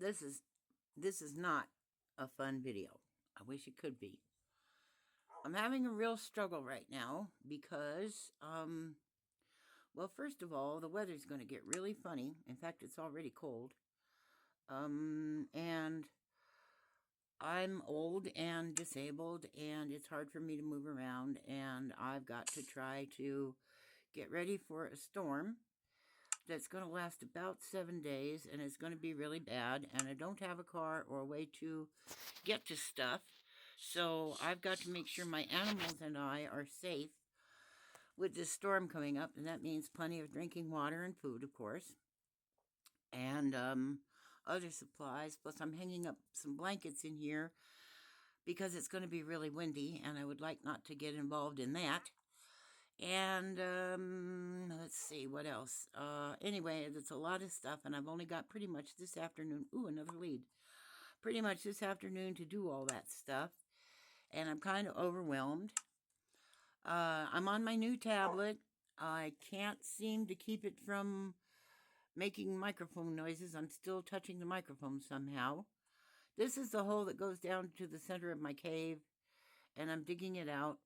this is not a fun video. I wish it could be. I'm having a real struggle right now because, well, first of all, the weather's going to get really funny. In fact, it's already cold. And I'm old and disabled, and it's hard for me to move around, and I've got to try to get ready for a storm that's going to last about 7 days, and it's going to be really bad, and I don't have a car or a way to get to stuff, so I've got to make sure my animals and I are safe with this storm coming up, and that means plenty of drinking water and food, of course, and other supplies. Plus, I'm hanging up some blankets in here because it's going to be really windy, and I would like not to get involved in that. And let's see what else. Anyway, it's a lot of stuff, and I've only got pretty much this afternoon. Ooh, another lead. Pretty much this afternoon to do all that stuff, and I'm kind of overwhelmed. I'm on my new tablet. I can't seem to keep it from making microphone noises. I'm still touching the microphone somehow. This is the hole that goes down to the center of my cave, and I'm digging it out,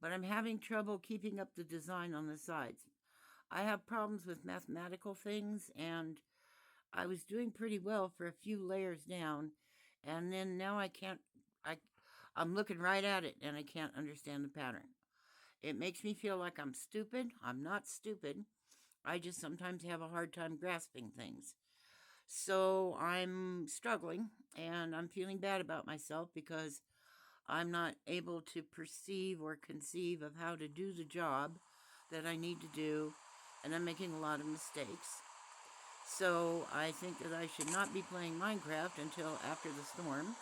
but I'm having trouble keeping up the design on the sides. I have problems with mathematical things, and I was doing pretty well for a few layers down, and then now I can't, I'm looking right at it, and I can't understand the pattern. It makes me feel like I'm stupid. I'm not stupid. I just sometimes have a hard time grasping things. So I'm struggling, and I'm feeling bad about myself because I'm not able to perceive or conceive of how to do the job that I need to do, and I'm making a lot of mistakes. So I think that I should not be playing Minecraft until after the storm.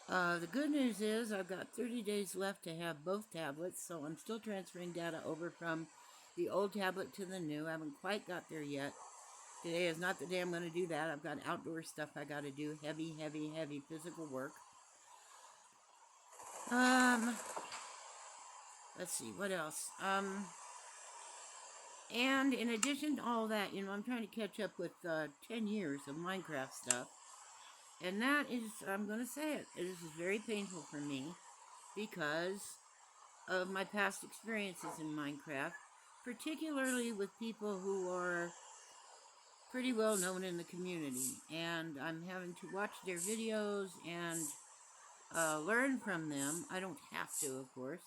The good news is I've got 30 days left to have both tablets, so I'm still transferring data over from the old tablet to the new. I haven't quite got there yet. Today is not the day I'm going to do that. I've got outdoor stuff I got to do, heavy physical work. Let's see, what else? And in addition to all that, I'm trying to catch up with 10 years of Minecraft stuff. And that is, I'm going to say it, this is very painful for me because of my past experiences in Minecraft, particularly with people who are pretty well known in the community. And I'm having to watch their videos and learn from them. I don't have to, of course,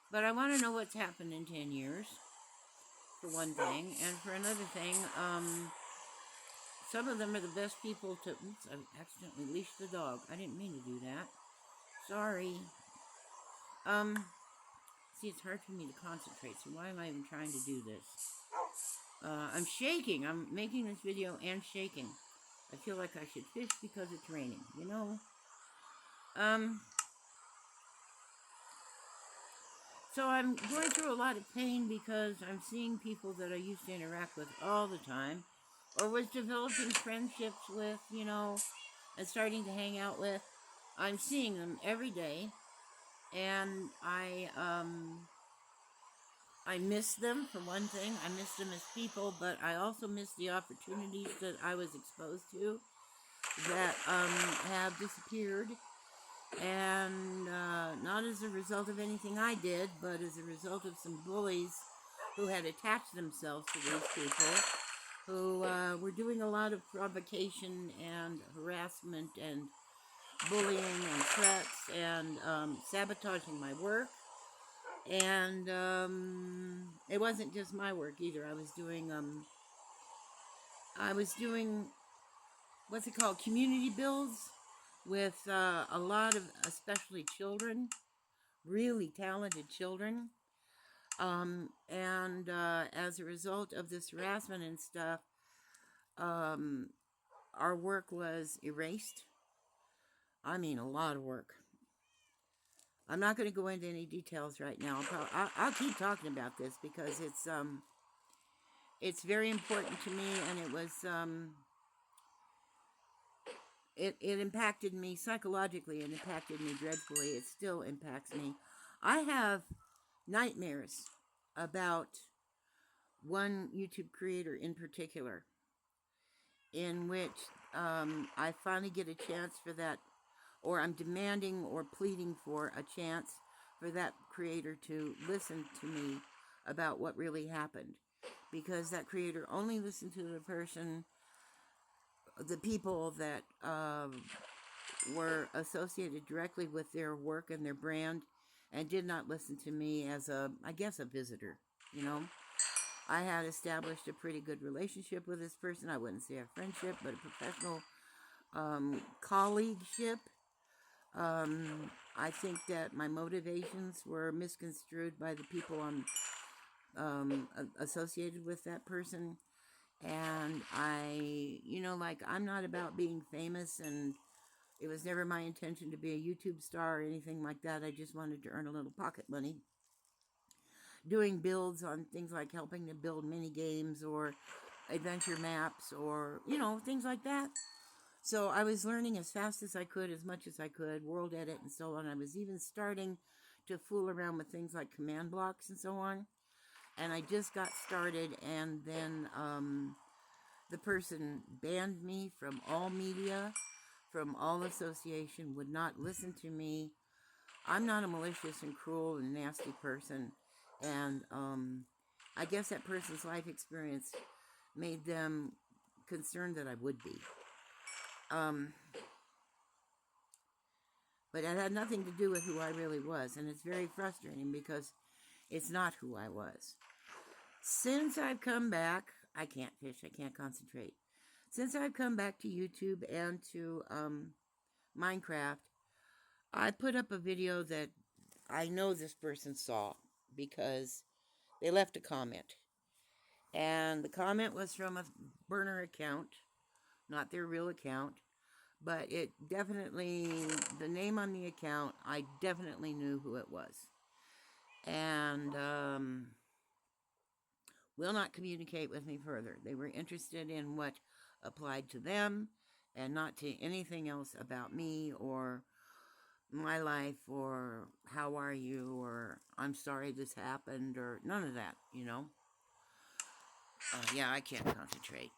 but I want to know what's happened in 10 years, for one thing. And for another thing, some of them are the best people to... Oops, I accidentally leashed the dog. I didn't mean to do that. Sorry. See, it's hard for me to concentrate, so why am I even trying to do this? I'm shaking. I'm making this video and shaking. I feel like I should fish because it's raining, So I'm going through a lot of pain because I'm seeing people that I used to interact with all the time, or was developing friendships with, and starting to hang out with. I'm seeing them every day, and I miss them, for one thing. I miss them as people, but I also miss the opportunities that I was exposed to that have disappeared. And not as a result of anything I did, but as a result of some bullies who had attached themselves to these people, who were doing a lot of provocation and harassment and bullying and threats and sabotaging my work. And it wasn't just my work either. I was doing what's it called, community builds with a lot of, especially children, really talented children. And as a result of this harassment and stuff, our work was erased. I mean, a lot of work. I'm not going to go into any details right now. I'll keep talking about this because it's very important to me, and it was it impacted me psychologically. It impacted me dreadfully. It still impacts me. I have nightmares about one YouTube creator in particular, in which I finally get a chance for that, or I'm demanding or pleading for a chance for that creator to listen to me about what really happened. Because that creator only listened to the people that were associated directly with their work and their brand, and did not listen to me as I guess, a visitor, you know. I had established a pretty good relationship with this person. I wouldn't say a friendship, but a professional colleagueship. I think that my motivations were misconstrued by the people I'm associated with that person. And I'm not about being famous, and it was never my intention to be a YouTube star or anything like that. I just wanted to earn a little pocket money doing builds on things like helping to build mini games or adventure maps, or things like that. So I was learning as fast as I could, as much as I could, world edit and so on. I was even starting to fool around with things like command blocks and so on. And I just got started, and then the person banned me from all media, from all association, would not listen to me. I'm not a malicious and cruel and nasty person. And I guess that person's life experience made them concerned that I would be. But it had nothing to do with who I really was. And it's very frustrating because it's not who I was. Since I've come back, I can't fish, I can't concentrate. Since I've come back to YouTube and to Minecraft, I put up a video that I know this person saw because they left a comment. And the comment was from a burner account, not their real account. But it definitely, the name on the account, I definitely knew who it was. And will not communicate with me further. They were interested in what applied to them and not to anything else about me or my life or how are you or I'm sorry this happened or none of that, Yeah, I can't concentrate.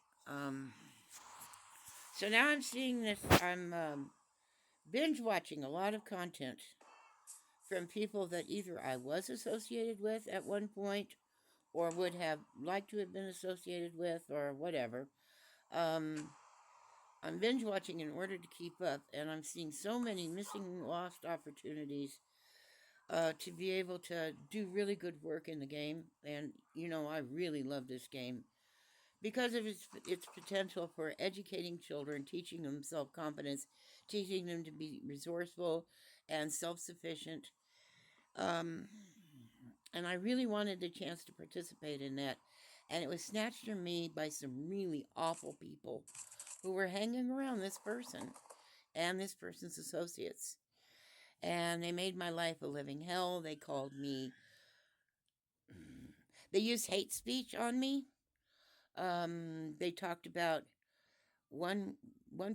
So now I'm seeing this, I'm binge watching a lot of content from people that either I was associated with at one point or would have liked to have been associated with or whatever. I'm binge watching in order to keep up, and I'm seeing so many missing, lost opportunities to be able to do really good work in the game. And, I really love this game because of its potential for educating children, teaching them self-confidence, teaching them to be resourceful and self-sufficient. And I really wanted the chance to participate in that. And it was snatched from me by some really awful people who were hanging around this person and this person's associates. And they made my life a living hell. They called me, they used hate speech on me. They talked about one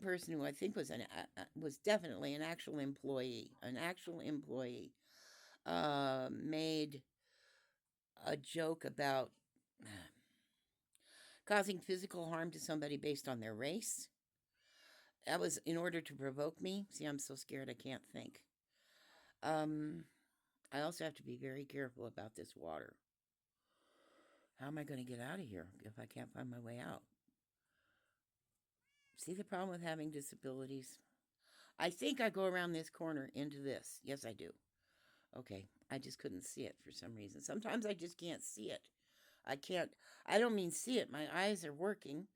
person who I think was definitely an actual employee. Made a joke about causing physical harm to somebody based on their race. That was in order to provoke me. See, I'm so scared I can't think. I also have to be very careful about this water. How am I going to get out of here if I can't find my way out? See the problem with having disabilities? I think I go around this corner into this. Yes, I do. Okay, I just couldn't see it for some reason. Sometimes I just can't see it. I don't mean see it. My eyes are working.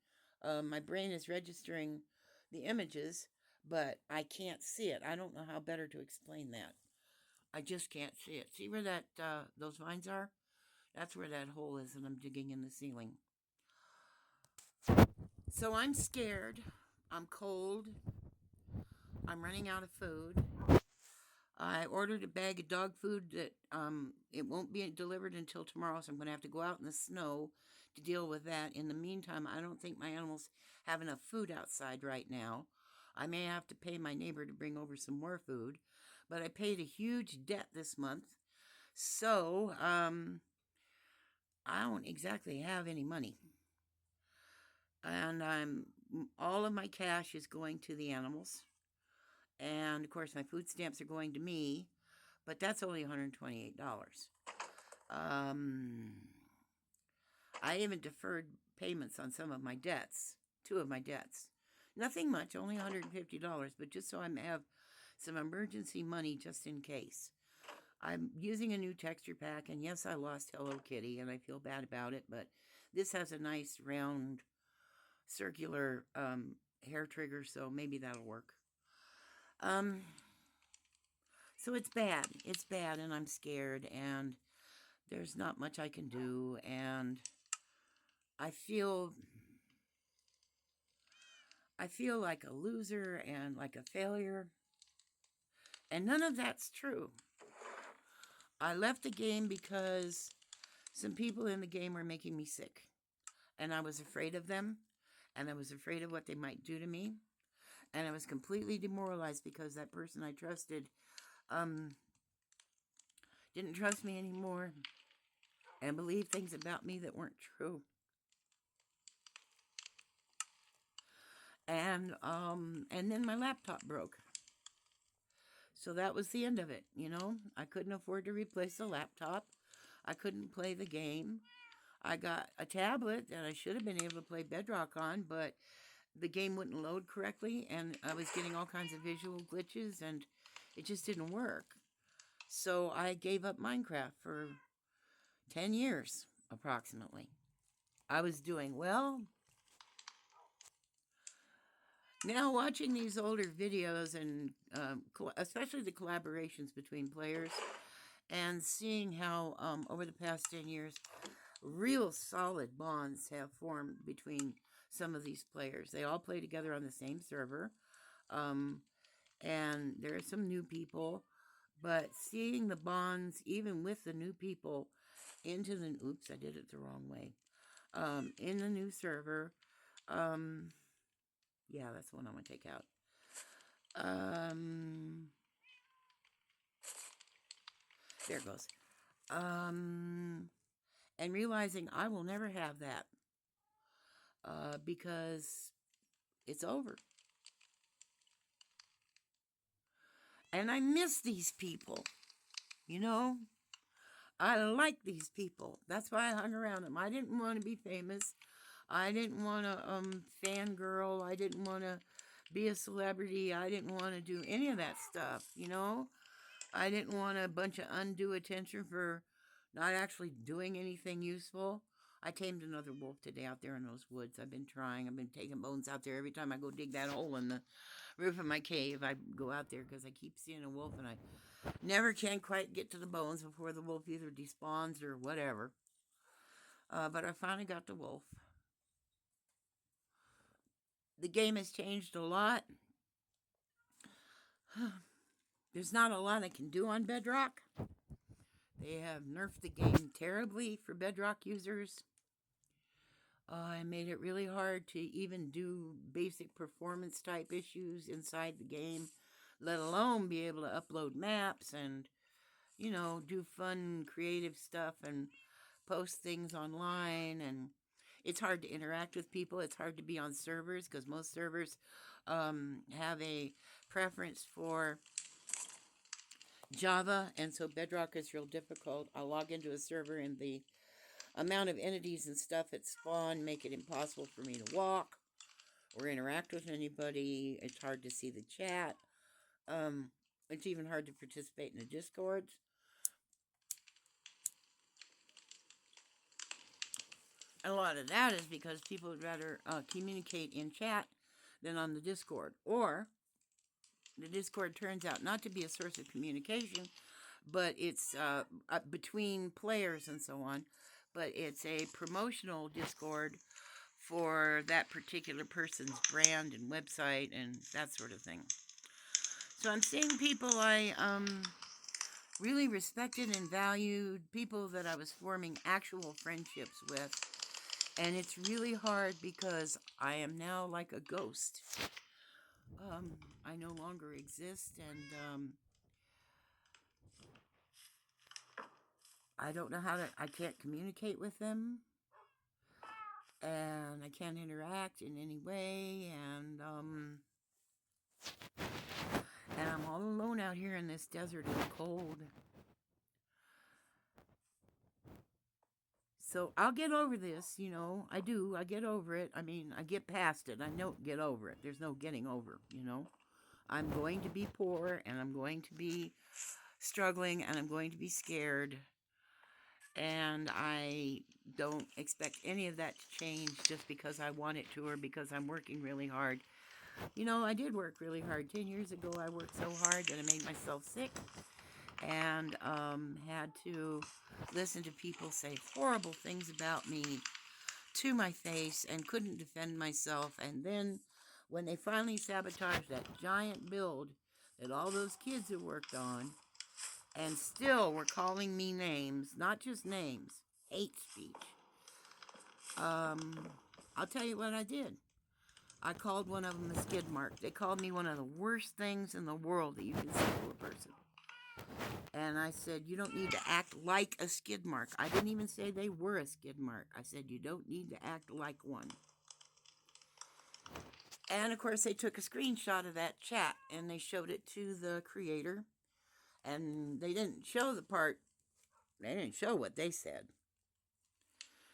My brain is registering the images, but I can't see it. I don't know how better to explain that. I just can't see it. See where those vines are? That's where that hole is, and I'm digging in the ceiling. So I'm scared. I'm cold. I'm running out of food. I ordered a bag of dog food that it won't be delivered until tomorrow, so I'm going to have to go out in the snow to deal with that. In the meantime, I don't think my animals have enough food outside right now. I may have to pay my neighbor to bring over some more food, but I paid a huge debt this month, so I don't exactly have any money. And and all of my cash is going to the animals, and of course my food stamps are going to me, but that's only $128. Um, I even deferred payments on some of my debts, two of my debts. Nothing much, only $150, but just so I have some emergency money just in case. I'm using a new texture pack, and yes, I lost Hello Kitty, and I feel bad about it, but this has a nice round circular hair trigger, so maybe that'll work. So it's bad, and I'm scared, and there's not much I can do, and I feel like a loser and like a failure, and none of that's true. I left the game because some people in the game were making me sick, and I was afraid of them, and I was afraid of what they might do to me, and I was completely demoralized because that person I trusted didn't trust me anymore and believed things about me that weren't true. And then my laptop broke. So that was the end of it, you know. I couldn't afford to replace the laptop. I couldn't play the game. I got a tablet that I should have been able to play Bedrock on, but the game wouldn't load correctly, and I was getting all kinds of visual glitches, and it just didn't work. So I gave up Minecraft for 10 years, approximately. I was doing well. Now, watching these older videos, and especially the collaborations between players, and seeing how over the past 10 years, real solid bonds have formed between some of these players. They all play together on the same server, and there are some new people, but seeing the bonds, even with the new people, into the... Oops, I did it the wrong way. In the new server, yeah, that's the one I'm going to take out. There it goes. And realizing I will never have that because it's over. And I miss these people, you know. I like these people. That's why I hung around them. I didn't want to be famous. I didn't want to fangirl. I didn't want to be a celebrity. I didn't want to do any of that stuff, you know. I didn't want a bunch of undue attention for not actually doing anything useful. I tamed another wolf today out there in those woods. I've been trying. I've been taking bones out there every time I go dig that hole in the roof of my cave. I go out there because I keep seeing a wolf, and I never can quite get to the bones before the wolf either despawns or whatever. But I finally got the wolf. The game has changed a lot. There's not a lot I can do on Bedrock. They have nerfed the game terribly for Bedrock users. And made it really hard to even do basic performance type issues inside the game, let alone be able to upload maps and, you know, do fun creative stuff and post things online. And it's hard to interact with people. It's hard to be on servers because most servers have a preference for Java, and so Bedrock is real difficult. I'll log into a server, and the amount of entities and stuff at spawn make it impossible for me to walk or interact with anybody. It's hard to see the chat. It's even hard to participate in the Discords. A lot of that is because people would rather communicate in chat than on the Discord. Or the Discord turns out not to be a source of communication, but it's between players and so on. But it's a promotional Discord for that particular person's brand and website and that sort of thing. So I'm seeing people I really respected and valued, people that I was forming actual friendships with. And it's really hard because I am now like a ghost. I no longer exist, and I don't know how to... I can't communicate with them. and I can't interact in any way, and I'm all alone out here in this desert in the cold. So I'll get over this, you know. I do. I get over it. I mean, I get past it. I don't get over it. There's no getting over, you know. I'm going to be poor, and I'm going to be struggling, and I'm going to be scared. And I don't expect any of that to change just because I want it to or because I'm working really hard. You know, I did work really hard. 10 years ago, I worked so hard that I made myself sick and had to listen to people say horrible things about me to my face and couldn't defend myself. And then when they finally sabotaged that giant build that all those kids had worked on and still were calling me names, not just names, hate speech, I'll tell you what I did. I called one of them a skid mark. They called me one of the worst things in the world that you can say to a person. And I said, you don't need to act like a skid mark. I didn't even say they were a skid mark. I said, you don't need to act like one. And of course, they took a screenshot of that chat and they showed it to the creator. And they didn't show the part, they didn't show what they said.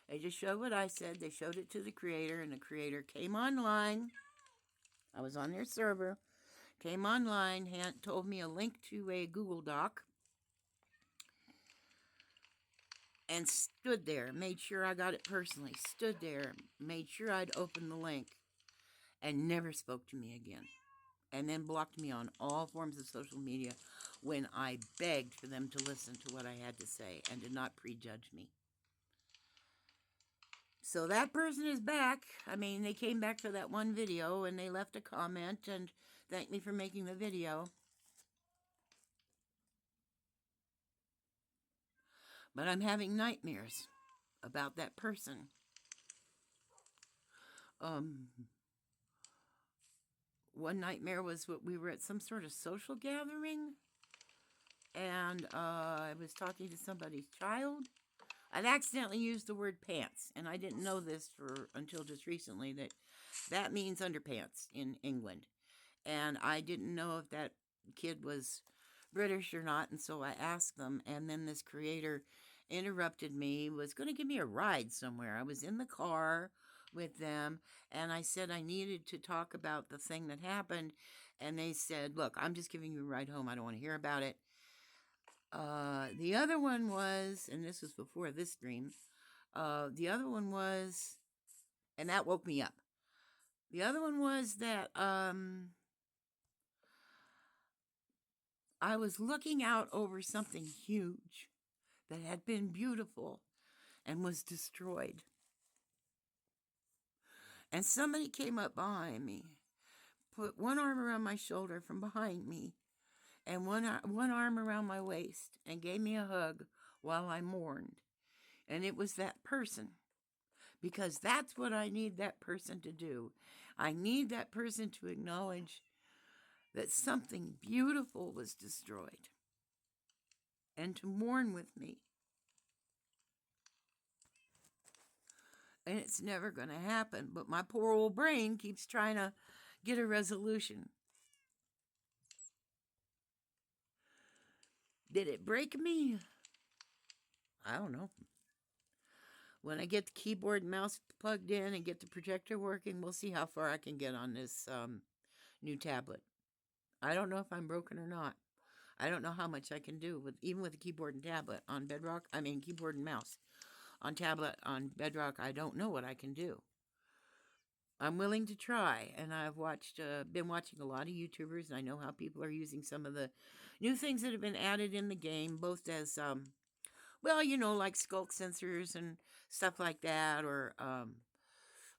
They just showed what I said. They showed it to the creator, and the creator came online. I was on their server, came online, told me a link to a Google Doc, and stood there, made sure I got it personally, stood there, made sure I'd opened the link, and never spoke to me again. And then blocked me on all forms of social media when I begged for them to listen to what I had to say and did not prejudge me. So that person is back. I mean, they came back for that one video and they left a comment and thanked me for making the video. But I'm having nightmares about that person. One nightmare was we were at some sort of social gathering, and I was talking to somebody's child. I'd accidentally used the word pants, and I didn't know this until just recently that means underpants in England. And I didn't know if that kid was British or not, and so I asked them, and then this creator interrupted me, was going to give me a ride somewhere. I was in the car with them, and I said I needed to talk about the thing that happened, and they said, look, I'm just giving you a ride home. I don't want to hear about it. The other one was, and this was before this dream, the other one was, and that woke me up. The other one was that I was looking out over something huge that had been beautiful and was destroyed. And somebody came up behind me, put one arm around my shoulder from behind me, and one arm around my waist, and gave me a hug while I mourned. And it was that person, because that's what I need that person to do. I need that person to acknowledge that something beautiful was destroyed and to mourn with me. And it's never going to happen, but my poor old brain keeps trying to get a resolution. Did it break me? I don't know. When I get the keyboard and mouse plugged in and get the projector working, we'll see how far I can get on this new tablet. I don't know if I'm broken or not. I don't know how much I can do even with a keyboard and tablet on Bedrock. I mean, keyboard and mouse on tablet on Bedrock. I don't know what I can do. I'm willing to try, and I've been watching a lot of YouTubers, and I know how people are using some of the new things that have been added in the game, both as well, you know, like skulk sensors and stuff like that, or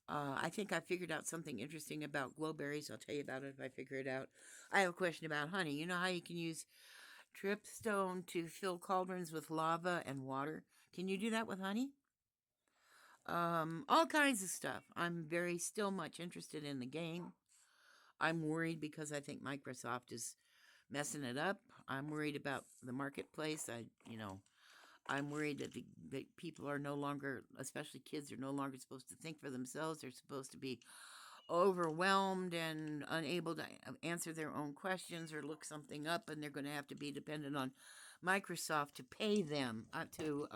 I think I figured out something interesting about glowberries. I'll tell you about it if I figure it out. I have a question about honey. You know how you can use dripstone to fill cauldrons with lava and water? Can you do that with honey? All kinds of stuff. I'm still much interested in the game. I'm worried because I think Microsoft is messing it up. I'm worried about the marketplace. I'm worried that that people are no longer, especially kids, are no longer supposed to think for themselves. They're supposed to be overwhelmed and unable to answer their own questions or look something up, and they're going to have to be dependent on Microsoft to pay them, to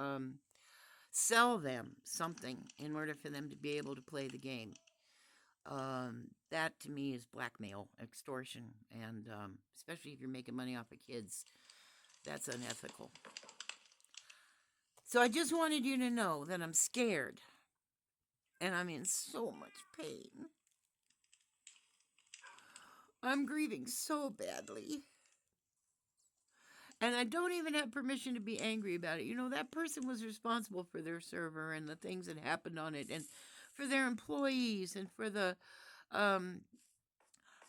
sell them something in order for them to be able to play the game. That to me is blackmail, extortion, and especially if you're making money off of kids, that's unethical. So I just wanted you to know that I'm scared and I'm in so much pain. I'm grieving so badly. And I don't even have permission to be angry about it. You know, that person was responsible for their server and the things that happened on it, and for their employees, and for the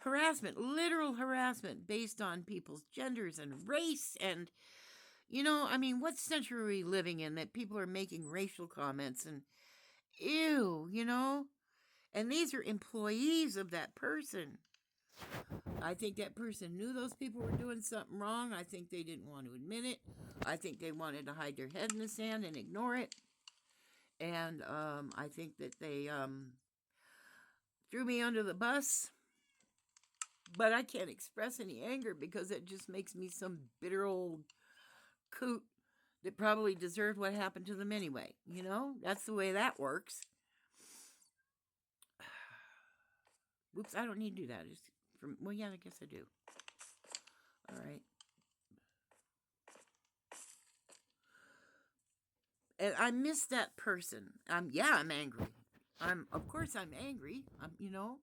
harassment, literal harassment based on people's genders and race. And, you know, I mean, what century are we living in that people are making racial comments and ew, you know? And these are employees of that person. I think that person knew those people were doing something wrong. I think they didn't want to admit it. I think they wanted to hide their head in the sand and ignore it. And I think that they threw me under the bus. But I can't express any anger because it just makes me some bitter old coot that probably deserved what happened to them anyway. You know, that's the way that works. Oops, I don't need to do that. Well, yeah, I guess I do. All right. And I miss that person. Yeah, I'm angry. Of course, I'm angry. You know,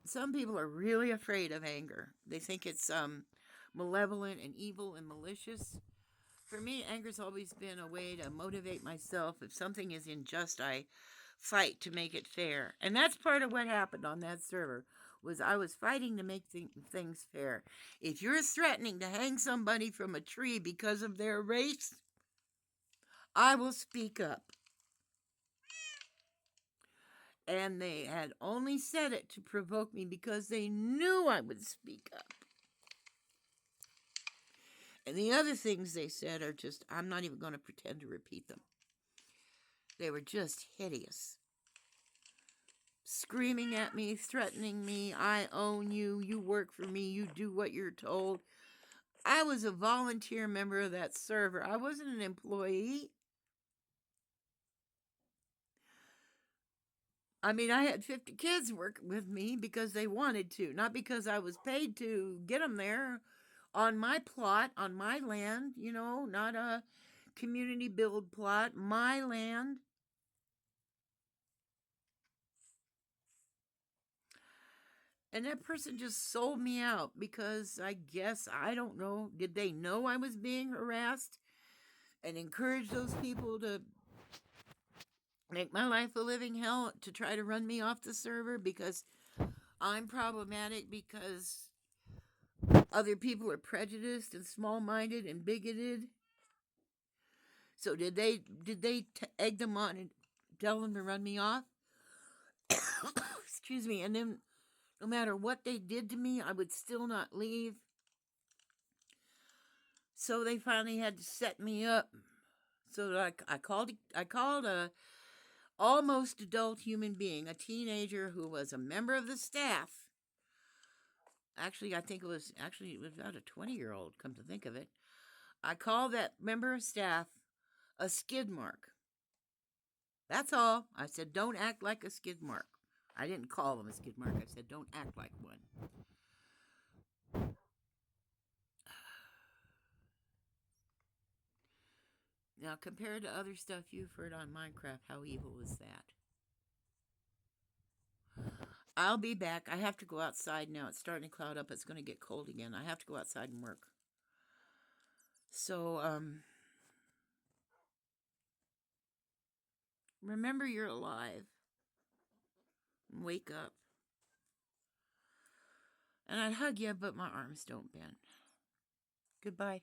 some people are really afraid of anger. They think it's malevolent and evil and malicious. For me, anger's always been a way to motivate myself. If something is unjust, I fight to make it fair. And that's part of what happened on that server, was I was fighting to make things fair. If you're threatening to hang somebody from a tree because of their race, I will speak up. And they had only said it to provoke me because they knew I would speak up. And the other things they said are just, I'm not even going to pretend to repeat them. They were just hideous. Screaming at me, threatening me, I own you, you work for me, you do what you're told. I was a volunteer member of that server. I wasn't an employee. I mean, I had 50 kids working with me because they wanted to, not because I was paid to get them there on my plot, on my land, you know, not a community build plot, my land. And that person just sold me out because I guess, I don't know, did they know I was being harassed and encourage those people to make my life a living hell to try to run me off the server because I'm problematic, because other people are prejudiced and small-minded and bigoted? So did they egg them on and tell them to run me off? Excuse me. And then no matter what they did to me, I would still not leave. So they finally had to set me up. So that I called a almost adult human being, a teenager who was a member of the staff. Actually, I think it was about a 20-year-old, come to think of it. I called that member of staff a skid mark. That's all. I said, don't act like a skid mark. I didn't call him a skid mark. I said, don't act like one. Now, compared to other stuff you've heard on Minecraft, how evil is that? I'll be back. I have to go outside now. It's starting to cloud up. It's going to get cold again. I have to go outside and work. So, remember you're alive. Wake up. And I'd hug you, but my arms don't bend. Goodbye.